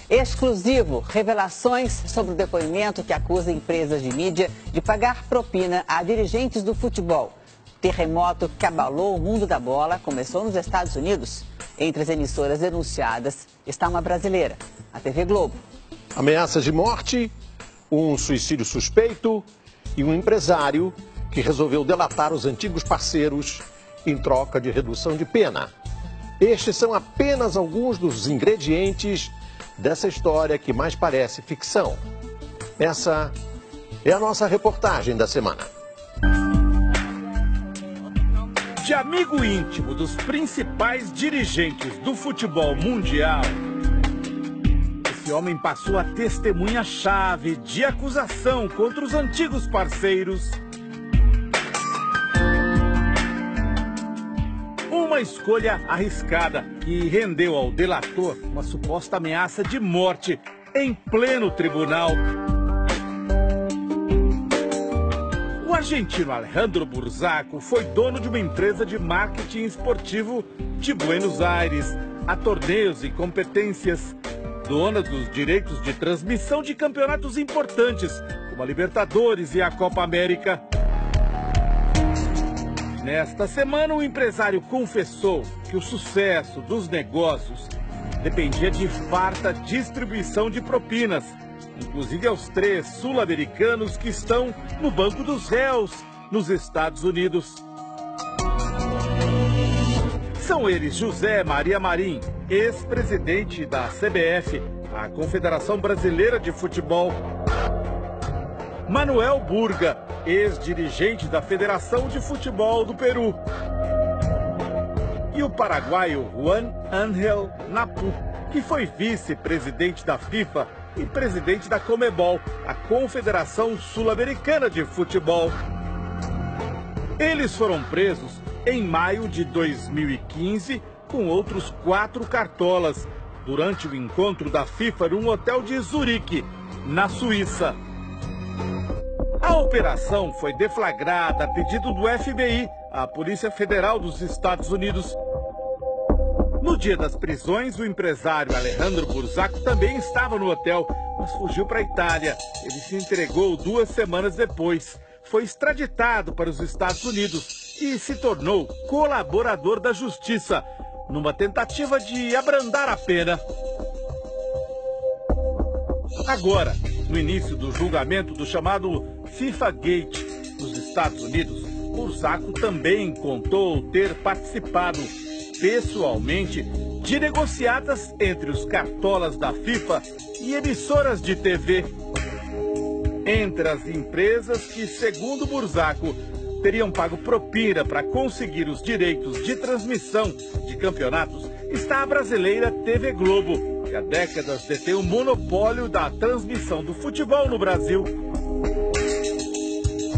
Exclusivo, revelações sobre o depoimento que acusa empresas de mídia de pagar propina a dirigentes do futebol. O terremoto que abalou o mundo da bola começou nos Estados Unidos. Entre as emissoras denunciadas está uma brasileira, a TV Globo. Ameaças de morte, um suicídio suspeito e um empresário que resolveu delatar os antigos parceiros em troca de redução de pena. Estes são apenas alguns dos ingredientes dessa história que mais parece ficção. Essa é a nossa reportagem da semana. De amigo íntimo dos principais dirigentes do futebol mundial, esse homem passou a testemunha-chave de acusação contra os antigos parceiros. Uma escolha arriscada que rendeu ao delator uma suposta ameaça de morte em pleno tribunal. O argentino Alejandro Burzaco foi dono de uma empresa de marketing esportivo de Buenos Aires, a torneios e competências, dona dos direitos de transmissão de campeonatos importantes, como a Libertadores e a Copa América. Nesta semana, o empresário confessou que o sucesso dos negócios dependia de farta distribuição de propinas, inclusive aos 3 sul-americanos que estão no banco dos réus nos Estados Unidos. São eles José Maria Marim, ex-presidente da CBF, a Confederação Brasileira de Futebol; Manuel Burga, ex-dirigente da Federação de Futebol do Peru; e o paraguaio Juan Ángel Napu, que foi vice-presidente da FIFA e presidente da Conmebol, a Confederação Sul-Americana de Futebol. Eles foram presos em maio de 2015 com outros 4 cartolas, durante o encontro da FIFA num hotel de Zurique, na Suíça. A operação foi deflagrada a pedido do FBI, a Polícia Federal dos Estados Unidos. No dia das prisões, o empresário Alejandro Burzaco também estava no hotel, mas fugiu para a Itália. Ele se entregou 2 semanas depois. Foi extraditado para os Estados Unidos e se tornou colaborador da Justiça, numa tentativa de abrandar a pena. Agora, no início do julgamento do chamado FIFA Gate nos Estados Unidos, Burzaco também contou ter participado pessoalmente de negociatas entre os cartolas da FIFA e emissoras de TV. Entre as empresas que, segundo Burzaco, teriam pago propina para conseguir os direitos de transmissão de campeonatos, está a brasileira TV Globo, que há décadas detém o monopólio da transmissão do futebol no Brasil.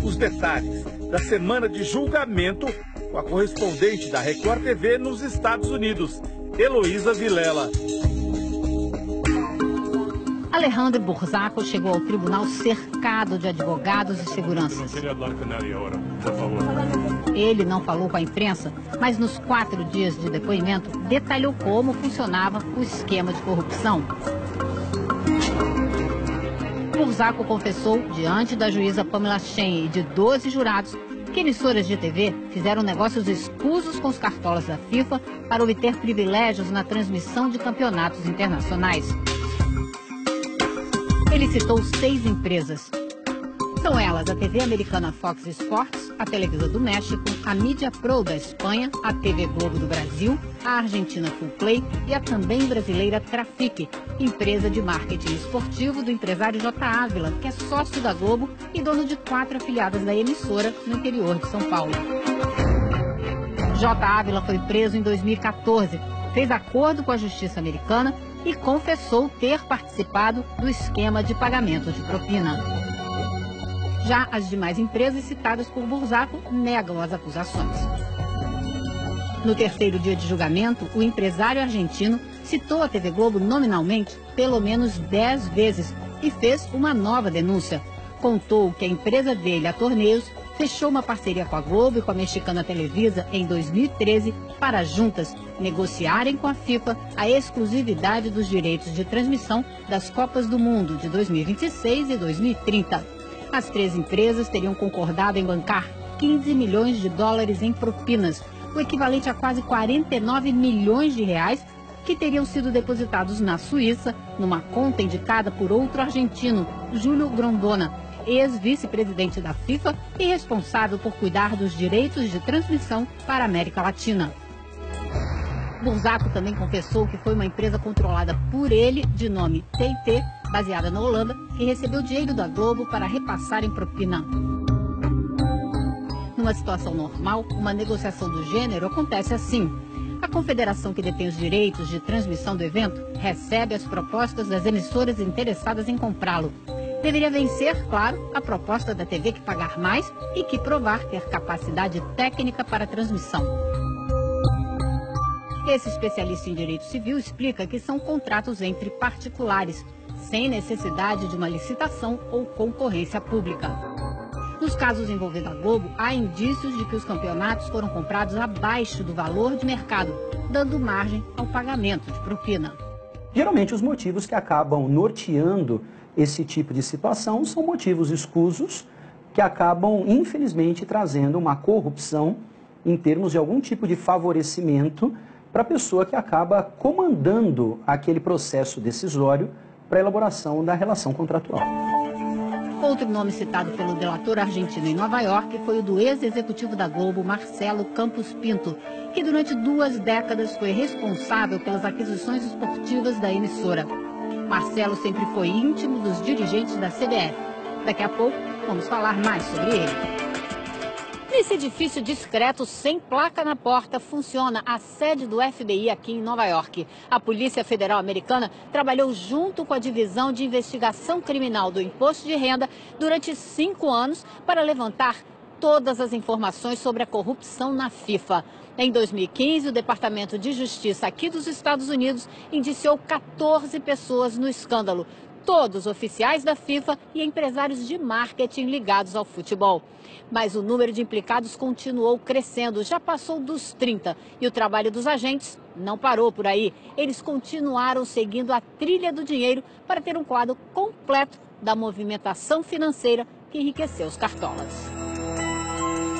Os detalhes da semana de julgamento com a correspondente da Record TV nos Estados Unidos, Heloísa Vilela. Alejandro Burzaco chegou ao tribunal cercado de advogados e seguranças. Ele não falou com a imprensa, mas nos 4 dias de depoimento detalhou como funcionava o esquema de corrupção. Burzaco confessou, diante da juíza Pamela Chen e de 12 jurados, que emissoras de TV fizeram negócios escusos com os cartolas da FIFA para obter privilégios na transmissão de campeonatos internacionais. Ele citou 6 empresas. São elas a TV americana Fox Sports, a Televisa do México, a Mídia Pro da Espanha, a TV Globo do Brasil, a argentina Fullplay e a também brasileira Trafic, empresa de marketing esportivo do empresário J. Ávila, que é sócio da Globo e dono de 4 afiliadas da emissora no interior de São Paulo. J. Ávila foi preso em 2014, fez acordo com a justiça americana e confessou ter participado do esquema de pagamento de propina. Já as demais empresas citadas por Burzaco negam as acusações. No 3º dia de julgamento, o empresário argentino citou a TV Globo nominalmente pelo menos 10 vezes e fez uma nova denúncia. Contou que a empresa dele, a Torneios, fechou uma parceria com a Globo e com a mexicana Televisa em 2013 para juntas negociarem com a FIFA a exclusividade dos direitos de transmissão das Copas do Mundo de 2026 e 2030. As três empresas teriam concordado em bancar 15 milhões de dólares em propinas, o equivalente a quase 49 milhões de reais, que teriam sido depositados na Suíça, numa conta indicada por outro argentino, Júlio Grondona, ex-vice-presidente da FIFA e responsável por cuidar dos direitos de transmissão para a América Latina. Burzaco também confessou que foi uma empresa controlada por ele, de nome TIT, baseada na Holanda, que recebeu dinheiro da Globo para repassar em propina. Numa situação normal, uma negociação do gênero acontece assim. A confederação que detém os direitos de transmissão do evento recebe as propostas das emissoras interessadas em comprá-lo. Deveria vencer, claro, a proposta da TV que pagar mais e que provar ter capacidade técnica para a transmissão. Esse especialista em direito civil explica que são contratos entre particulares, sem necessidade de uma licitação ou concorrência pública. Nos casos envolvendo a Globo, há indícios de que os campeonatos foram comprados abaixo do valor de mercado, dando margem ao pagamento de propina. Geralmente, os motivos que acabam norteando esse tipo de situação são motivos escusos que acabam, infelizmente, trazendo uma corrupção em termos de algum tipo de favorecimento para a pessoa que acaba comandando aquele processo decisório para a elaboração da relação contratual. Outro nome citado pelo delator argentino em Nova York foi o do ex-executivo da Globo, Marcelo Campos Pinto, que durante 2 décadas foi responsável pelas aquisições esportivas da emissora. Marcelo sempre foi íntimo dos dirigentes da CBF. Daqui a pouco, vamos falar mais sobre ele. Nesse edifício discreto, sem placa na porta, funciona a sede do FBI aqui em Nova York. A Polícia Federal Americana trabalhou junto com a Divisão de Investigação Criminal do Imposto de Renda durante 5 anos para levantar todas as informações sobre a corrupção na FIFA. Em 2015, o Departamento de Justiça aqui dos Estados Unidos indiciou 14 pessoas no escândalo, todos oficiais da FIFA e empresários de marketing ligados ao futebol. Mas o número de implicados continuou crescendo, já passou dos 30. E o trabalho dos agentes não parou por aí. Eles continuaram seguindo a trilha do dinheiro para ter um quadro completo da movimentação financeira que enriqueceu os cartolas.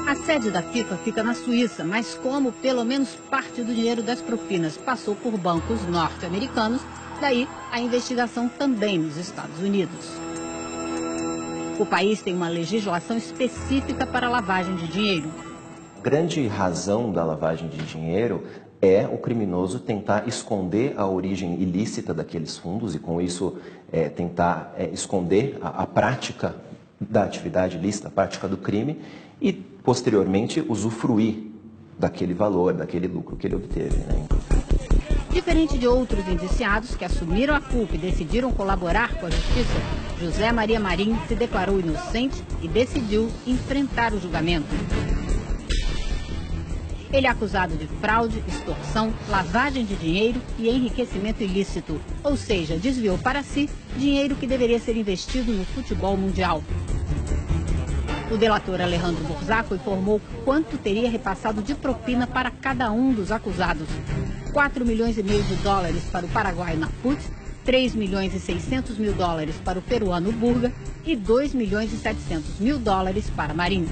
A sede da FIFA fica na Suíça, mas como pelo menos parte do dinheiro das propinas passou por bancos norte-americanos, daí a investigação também nos Estados Unidos. O país tem uma legislação específica para a lavagem de dinheiro. A grande razão da lavagem de dinheiro é o criminoso tentar esconder a origem ilícita daqueles fundos e, com isso, tentar esconder a prática da atividade ilícita, a prática do crime e, posteriormente, usufruir daquele valor, daquele lucro que ele obteve, né? Diferente de outros indiciados que assumiram a culpa e decidiram colaborar com a justiça, José Maria Marim se declarou inocente e decidiu enfrentar o julgamento. Ele é acusado de fraude, extorsão, lavagem de dinheiro e enriquecimento ilícito, ou seja, desviou para si dinheiro que deveria ser investido no futebol mundial. O delator Alejandro Burzaco informou quanto teria repassado de propina para cada um dos acusados. 4 milhões e meio de dólares para o paraguaio Naput, 3 milhões e 600 mil dólares para o peruano Burga e 2 milhões e 700 mil dólares para Marim.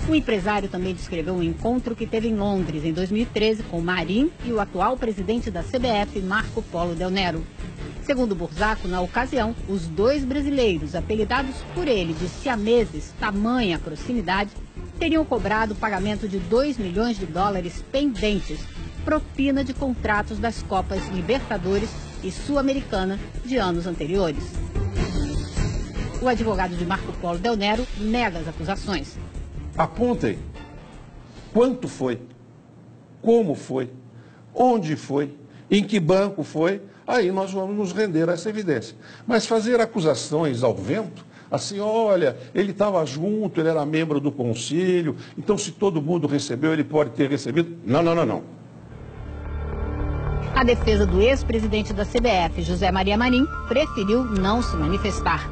O empresário também descreveu um encontro que teve em Londres em 2013 com Marim e o atual presidente da CBF, Marco Polo Del Nero. Segundo Burzaco, na ocasião, os 2 brasileiros, apelidados por ele de siameses, tamanha proximidade, teriam cobrado o pagamento de 2 milhões de dólares pendentes, propina de contratos das Copas Libertadores e Sul-Americana de anos anteriores. O advogado de Marco Polo Del Nero nega as acusações. Apontem quanto foi, como foi, onde foi, em que banco foi, aí nós vamos nos render a essa evidência. Mas fazer acusações ao vento, assim, olha, ele estava junto, ele era membro do conselho, então se todo mundo recebeu, ele pode ter recebido. Não. A defesa do ex-presidente da CBF, José Maria Marim, preferiu não se manifestar.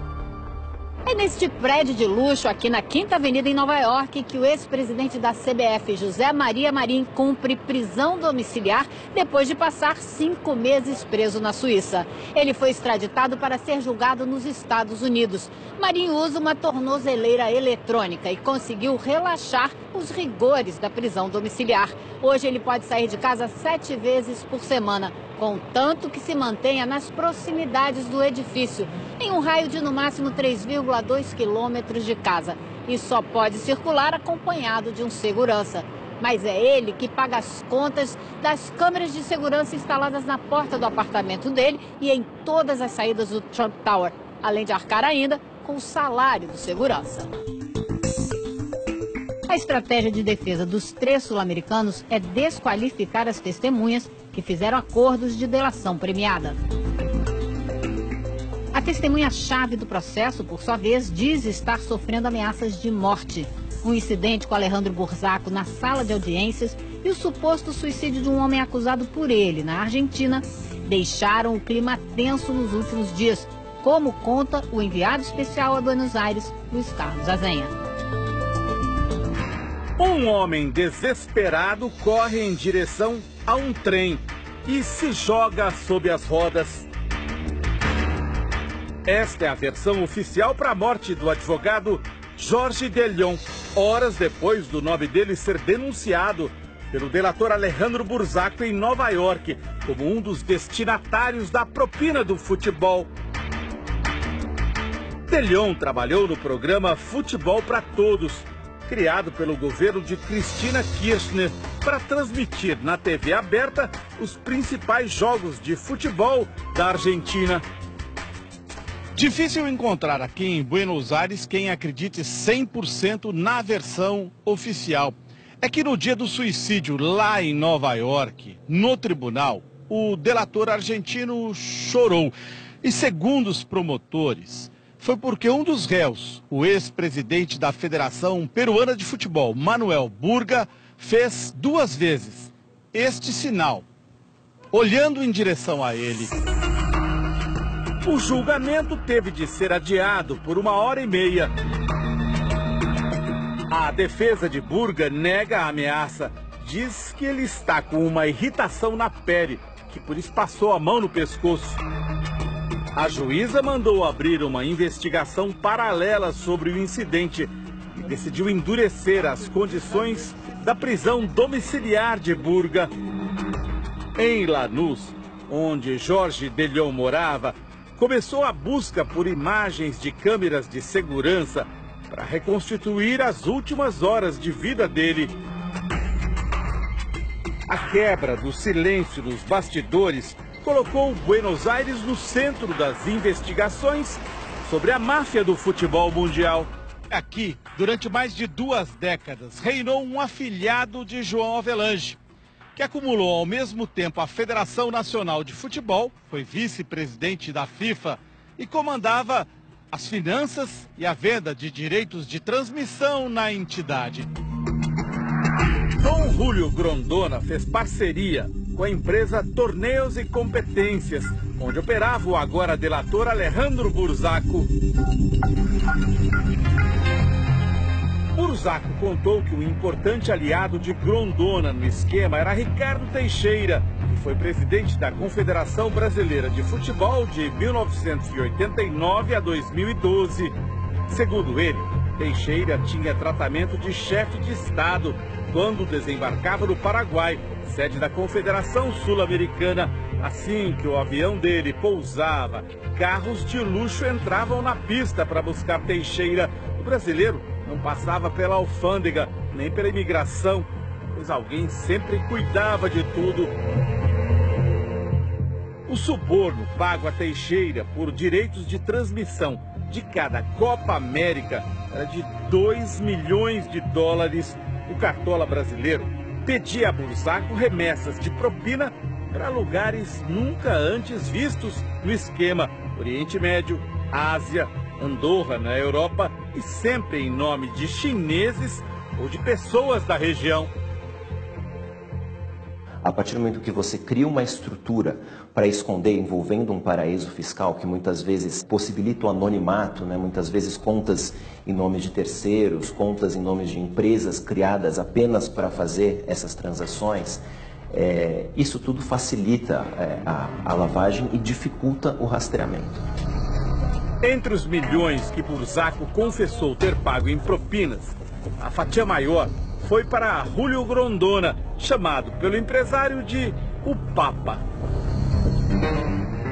É neste prédio de luxo, aqui na Quinta Avenida, em Nova York, que o ex-presidente da CBF, José Maria Marinho, cumpre prisão domiciliar depois de passar 5 meses preso na Suíça. Ele foi extraditado para ser julgado nos Estados Unidos. Marinho usa uma tornozeleira eletrônica e conseguiu relaxar os rigores da prisão domiciliar. Hoje ele pode sair de casa 7 vezes por semana, contanto que se mantenha nas proximidades do edifício, em um raio de no máximo 3,2 quilômetros de casa. E só pode circular acompanhado de um segurança. Mas é ele que paga as contas das câmeras de segurança instaladas na porta do apartamento dele e em todas as saídas do Trump Tower, além de arcar ainda com o salário do segurança. A estratégia de defesa dos 3 sul-americanos é desqualificar as testemunhas que fizeram acordos de delação premiada. A testemunha-chave do processo, por sua vez, diz estar sofrendo ameaças de morte. Um incidente com Alejandro Burzaco na sala de audiências e o suposto suicídio de um homem acusado por ele na Argentina deixaram o clima tenso nos últimos dias, como conta o enviado especial a Buenos Aires, Luiz Carlos Azenha. Um homem desesperado corre em direção a um trem e se joga sob as rodas. Esta é a versão oficial para a morte do advogado Jorge de León, horas depois do nome dele ser denunciado pelo delator Alejandro Burzaco em Nova York como um dos destinatários da propina do futebol. De León trabalhou no programa Futebol para Todos, criado pelo governo de Cristina Kirchner para transmitir na TV aberta os principais jogos de futebol da Argentina. Difícil encontrar aqui em Buenos Aires quem acredite 100% na versão oficial. É que no dia do suicídio lá em Nova York, no tribunal, o delator argentino chorou. E segundo os promotores, foi porque um dos réus, o ex-presidente da Federação Peruana de Futebol, Manuel Burga, fez 2 vezes este sinal, olhando em direção a ele. O julgamento teve de ser adiado por 1h30. A defesa de Burga nega a ameaça. Diz que ele está com uma irritação na pele, que por isso passou a mão no pescoço. A juíza mandou abrir uma investigação paralela sobre o incidente e decidiu endurecer as condições da prisão domiciliar de Burga. Em Lanús, onde Jorge de León morava, começou a busca por imagens de câmeras de segurança para reconstituir as últimas horas de vida dele. A quebra do silêncio nos bastidores colocou Buenos Aires no centro das investigações sobre a máfia do futebol mundial. Aqui, durante mais de 2 décadas, reinou um afilhado de João Avelange, que acumulou ao mesmo tempo a Federação Nacional de Futebol, foi vice-presidente da FIFA e comandava as finanças e a venda de direitos de transmissão na entidade. Dom Julio Grondona fez parceria com a empresa Torneios e Competências, onde operava o agora delator Alejandro Burzaco. Burzaco contou que um importante aliado de Grondona no esquema era Ricardo Teixeira, que foi presidente da Confederação Brasileira de Futebol de 1989 a 2012. Segundo ele, Teixeira tinha tratamento de chefe de Estado quando desembarcava no Paraguai, sede da Confederação Sul-Americana. Assim que o avião dele pousava, carros de luxo entravam na pista para buscar Teixeira. O brasileiro não passava pela alfândega, nem pela imigração, pois alguém sempre cuidava de tudo. O suborno pago a Teixeira por direitos de transmissão de cada Copa América era de 2 milhões de dólares. O cartola brasileiro pedia a Burzaco remessas de propina para lugares nunca antes vistos no esquema: Oriente Médio, Ásia, Andorra na Europa, e sempre em nome de chineses ou de pessoas da região. A partir do momento que você cria uma estrutura para esconder, envolvendo um paraíso fiscal, que muitas vezes possibilita o anonimato, né? Muitas vezes contas em nome de terceiros, contas em nome de empresas criadas apenas para fazer essas transações, isso tudo facilita a lavagem e dificulta o rastreamento. Entre os milhões que Burzaco confessou ter pago em propinas, a fatia maior foi para Julio Grondona, chamado pelo empresário de o Papa.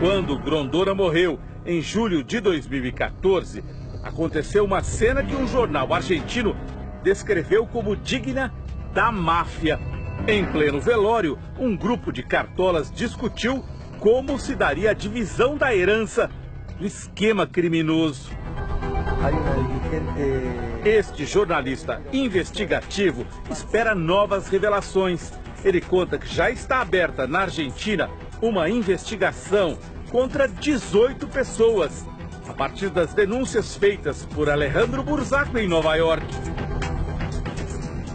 Quando Grondona morreu, em julho de 2014, aconteceu uma cena que um jornal argentino descreveu como digna da máfia. Em pleno velório, um grupo de cartolas discutiu como se daria a divisão da herança do esquema criminoso. Este jornalista investigativo espera novas revelações. Ele conta que já está aberta na Argentina uma investigação contra 18 pessoas, a partir das denúncias feitas por Alejandro Burzaco em Nova York.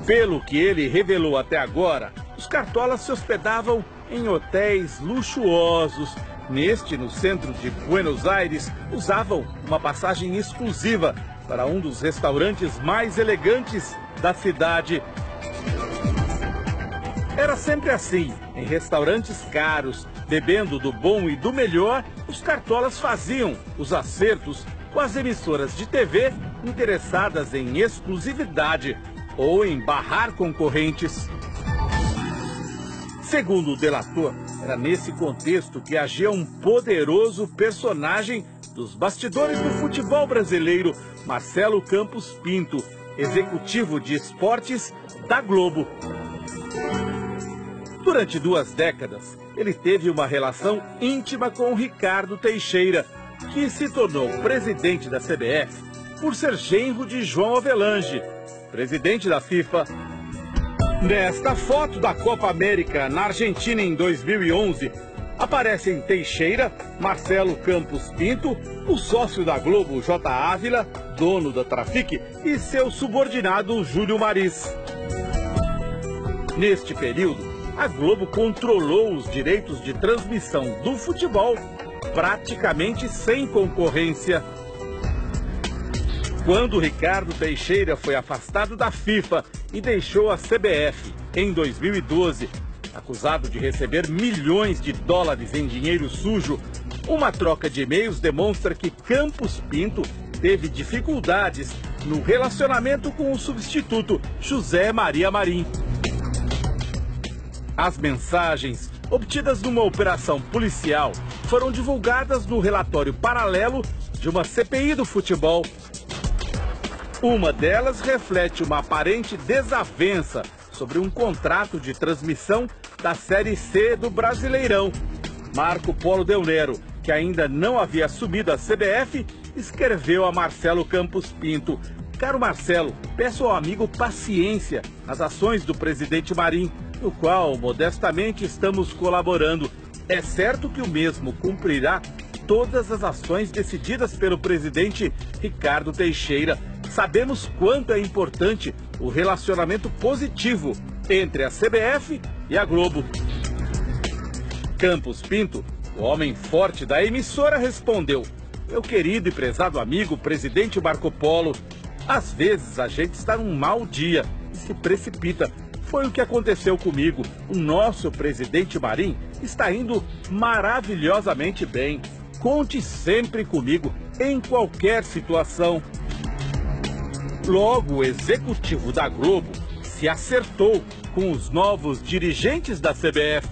Pelo que ele revelou até agora, os cartolas se hospedavam em hotéis luxuosos. Neste, no centro de Buenos Aires, usavam uma passagem exclusiva para um dos restaurantes mais elegantes da cidade. Era sempre assim, em restaurantes caros, bebendo do bom e do melhor, os cartolas faziam os acertos com as emissoras de TV interessadas em exclusividade ou em barrar concorrentes. Segundo o delator, era nesse contexto que agia um poderoso personagem dos bastidores do futebol brasileiro, Marcelo Campos Pinto, executivo de esportes da Globo. Durante 2 décadas, ele teve uma relação íntima com Ricardo Teixeira, que se tornou presidente da CBF por ser genro de João Avelange, presidente da FIFA. Nesta foto da Copa América na Argentina em 2011, aparecem Teixeira, Marcelo Campos Pinto, o sócio da Globo J. Ávila, dono da Trafic, e seu subordinado Júlio Maris. Neste período, a Globo controlou os direitos de transmissão do futebol praticamente sem concorrência. Quando Ricardo Teixeira foi afastado da FIFA e deixou a CBF em 2012, acusado de receber milhões de dólares em dinheiro sujo, uma troca de e-mails demonstra que Campos Pinto teve dificuldades no relacionamento com o substituto José Maria Marim. As mensagens, obtidas numa operação policial, foram divulgadas no relatório paralelo de uma CPI do futebol. Uma delas reflete uma aparente desavença sobre um contrato de transmissão da Série C do Brasileirão. Marco Polo Del Nero, que ainda não havia assumido a CBF, escreveu a Marcelo Campos Pinto: "Caro Marcelo, peço ao amigo paciência nas ações do presidente Marim, no qual, modestamente, estamos colaborando. É certo que o mesmo cumprirá todas as ações decididas pelo presidente Ricardo Teixeira. Sabemos quanto é importante o relacionamento positivo entre a CBF e a Globo." Campos Pinto, o homem forte da emissora, respondeu: "Meu querido e prezado amigo, presidente Marco Polo, às vezes a gente está num mau dia e se precipita. Foi o que aconteceu comigo. O nosso presidente Marim está indo maravilhosamente bem. Conte sempre comigo em qualquer situação." Logo, o executivo da Globo se acertou com os novos dirigentes da CBF.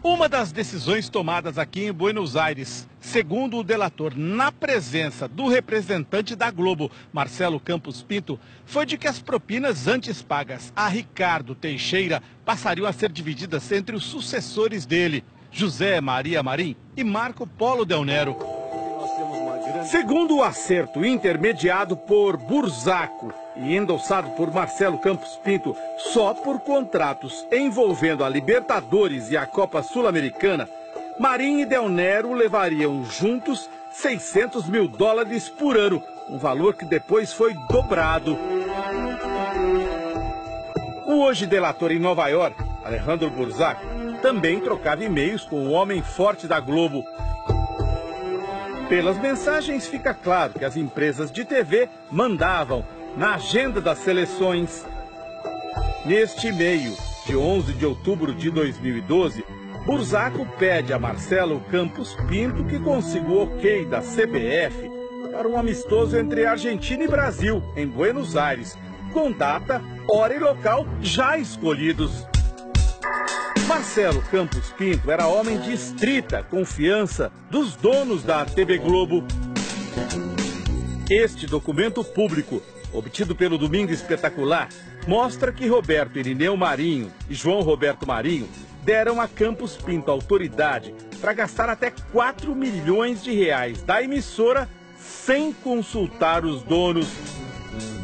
Uma das decisões tomadas aqui em Buenos Aires, segundo o delator, na presença do representante da Globo, Marcelo Campos Pinto, foi de que as propinas antes pagas a Ricardo Teixeira passariam a ser divididas entre os sucessores dele, José Maria Marim e Marco Polo Del Nero. Segundo o acerto intermediado por Burzaco e endossado por Marcelo Campos Pinto, só por contratos envolvendo a Libertadores e a Copa Sul-Americana, Marim e Del Nero levariam juntos $600 mil por ano, um valor que depois foi dobrado. O hoje delator em Nova York Alejandro Burzaco, também trocava e-mails com o homem forte da Globo. Pelas mensagens fica claro que as empresas de TV mandavam na agenda das seleções. Neste e-mail, de 11 de outubro de 2012, Burzaco pede a Marcelo Campos Pinto que consiga o ok da CBF para um amistoso entre Argentina e Brasil, em Buenos Aires, com data, hora e local já escolhidos. Marcelo Campos Pinto era homem de estrita confiança dos donos da TV Globo. Este documento público, obtido pelo Domingo Espetacular, mostra que Roberto Irineu Marinho e João Roberto Marinho deram a Campos Pinto autoridade para gastar até 4 milhões de reais da emissora sem consultar os donos.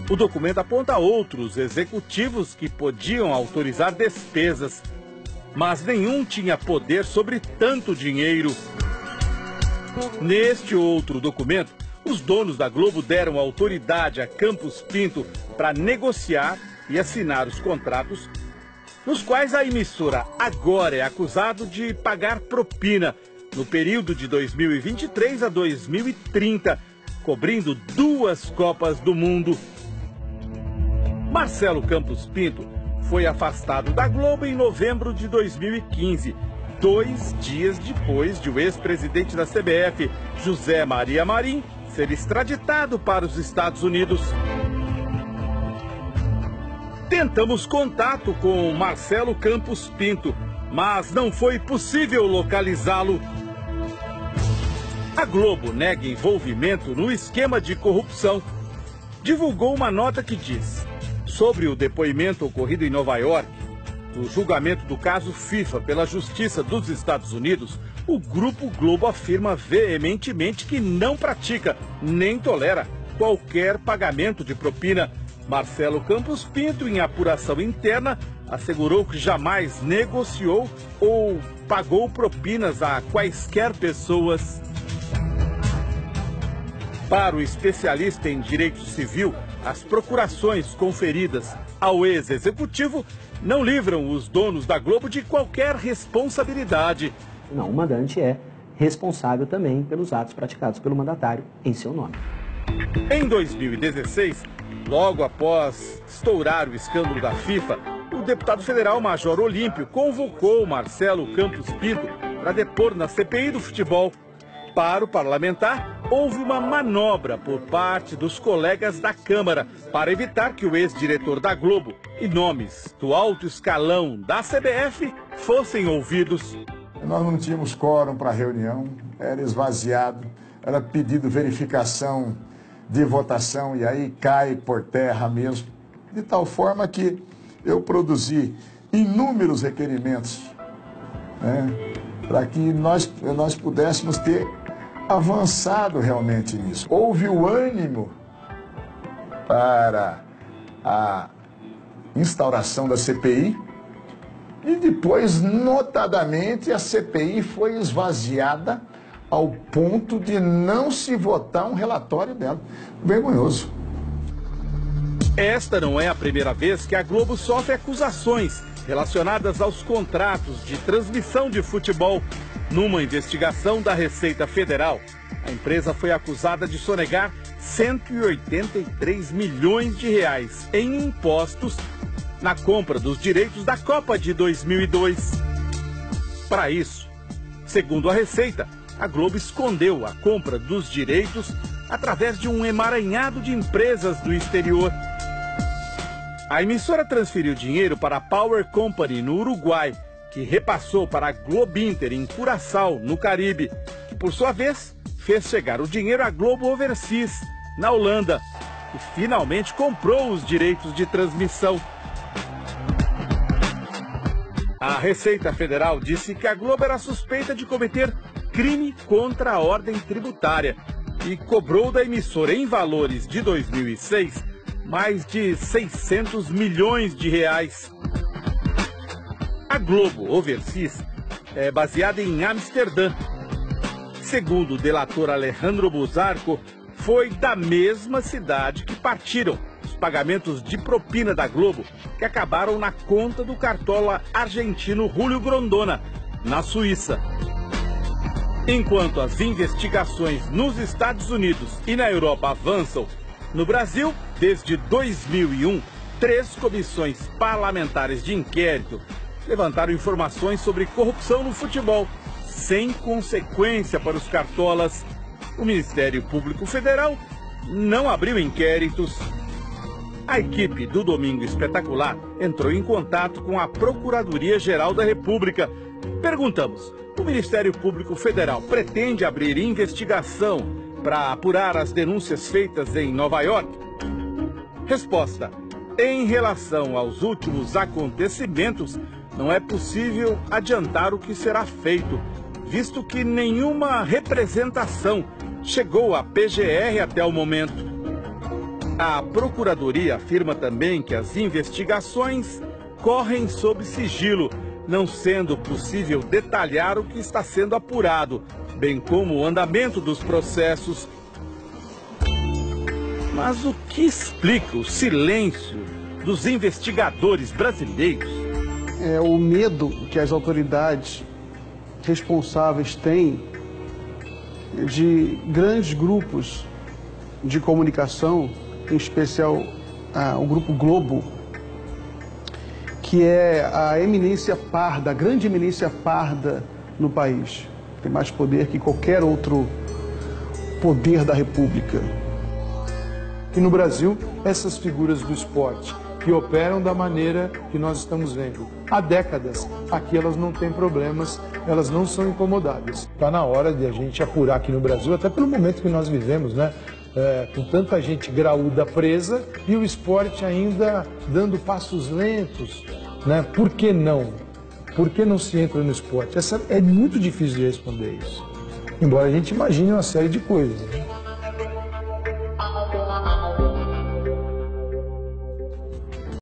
O documento aponta outros executivos que podiam autorizar despesas, mas nenhum tinha poder sobre tanto dinheiro. Neste outro documento, os donos da Globo deram autoridade a Campos Pinto para negociar e assinar os contratos, nos quais a emissora agora é acusada de pagar propina no período de 2023 a 2030, cobrindo 2 Copas do Mundo. Marcelo Campos Pinto foi afastado da Globo em novembro de 2015, 2 dias depois de o ex-presidente da CBF, José Maria Marim, ser extraditado para os Estados Unidos. Tentamos contato com Marcelo Campos Pinto, mas não foi possível localizá-lo. A Globo nega envolvimento no esquema de corrupção. Divulgou uma nota que diz: sobre o depoimento ocorrido em Nova York, no julgamento do caso FIFA pela Justiça dos Estados Unidos, o Grupo Globo afirma veementemente que não pratica nem tolera qualquer pagamento de propina. Marcelo Campos Pinto, em apuração interna, assegurou que jamais negociou ou pagou propinas a quaisquer pessoas. Para o especialista em direito civil, as procurações conferidas ao ex-executivo não livram os donos da Globo de qualquer responsabilidade. Não, o mandante é responsável também pelos atos praticados pelo mandatário em seu nome. Em 2016, logo após estourar o escândalo da FIFA, o deputado federal Major Olímpio convocou Marcelo Campos Pinto para depor na CPI do futebol. Para o parlamentar, houve uma manobra por parte dos colegas da Câmara para evitar que o ex-diretor da Globo e nomes do alto escalão da CBF fossem ouvidos. Nós não tínhamos quórum para a reunião, era esvaziado, era pedido verificação de votação e aí cai por terra mesmo. De tal forma que eu produzi inúmeros requerimentos, né, para que nós pudéssemos ter avançado realmente nisso. Houve o ânimo para a instauração da CPI e depois, notadamente, a CPI foi esvaziada ao ponto de não se votar um relatório dela. Vergonhoso. Esta não é a primeira vez que a Globo sofre acusações relacionadas aos contratos de transmissão de futebol. Numa investigação da Receita Federal, a empresa foi acusada de sonegar 183 milhões de reais em impostos na compra dos direitos da Copa de 2002. Para isso, segundo a Receita, a Globo escondeu a compra dos direitos através de um emaranhado de empresas do exterior. A emissora transferiu dinheiro para a Power Company no Uruguai, que repassou para a Globinter em Curaçao, no Caribe, que por sua vez fez chegar o dinheiro à Globo Overseas, na Holanda, que finalmente comprou os direitos de transmissão. A Receita Federal disse que a Globo era suspeita de cometer crime contra a ordem tributária e cobrou da emissora em valores de 2006 mais de 600 milhões de reais. A Globo Overseas é baseada em Amsterdã. Segundo o delator Alejandro Burzaco, foi da mesma cidade que partiram os pagamentos de propina da Globo que acabaram na conta do cartola argentino Julio Grondona, na Suíça. Enquanto as investigações nos Estados Unidos e na Europa avançam, no Brasil, desde 2001, 3 comissões parlamentares de inquérito levantaram informações sobre corrupção no futebol, sem consequência para os cartolas. O Ministério Público Federal não abriu inquéritos. A equipe do Domingo Espetacular entrou em contato com a Procuradoria-Geral da República. Perguntamos: o Ministério Público Federal pretende abrir investigação para apurar as denúncias feitas em Nova York? Resposta: em relação aos últimos acontecimentos, não é possível adiantar o que será feito, visto que nenhuma representação chegou à PGR até o momento. A Procuradoria afirma também que as investigações correm sob sigilo, não sendo possível detalhar o que está sendo apurado, bem como o andamento dos processos. Mas o que explica o silêncio dos investigadores brasileiros? É o medo que as autoridades responsáveis têm de grandes grupos de comunicação, em especial o Grupo Globo, que é a eminência parda, a grande eminência parda no país. Tem mais poder que qualquer outro poder da República. E no Brasil, essas figuras do esporte que operam da maneira que nós estamos vendo há décadas, aqui elas não têm problemas, elas não são incomodadas. Está na hora de a gente apurar aqui no Brasil, até pelo momento que nós vivemos, né? Com tanta gente graúda presa e o esporte ainda dando passos lentos, né? Por que não? Por que não se entra no esporte? É muito difícil de responder isso, embora a gente imagine uma série de coisas, né?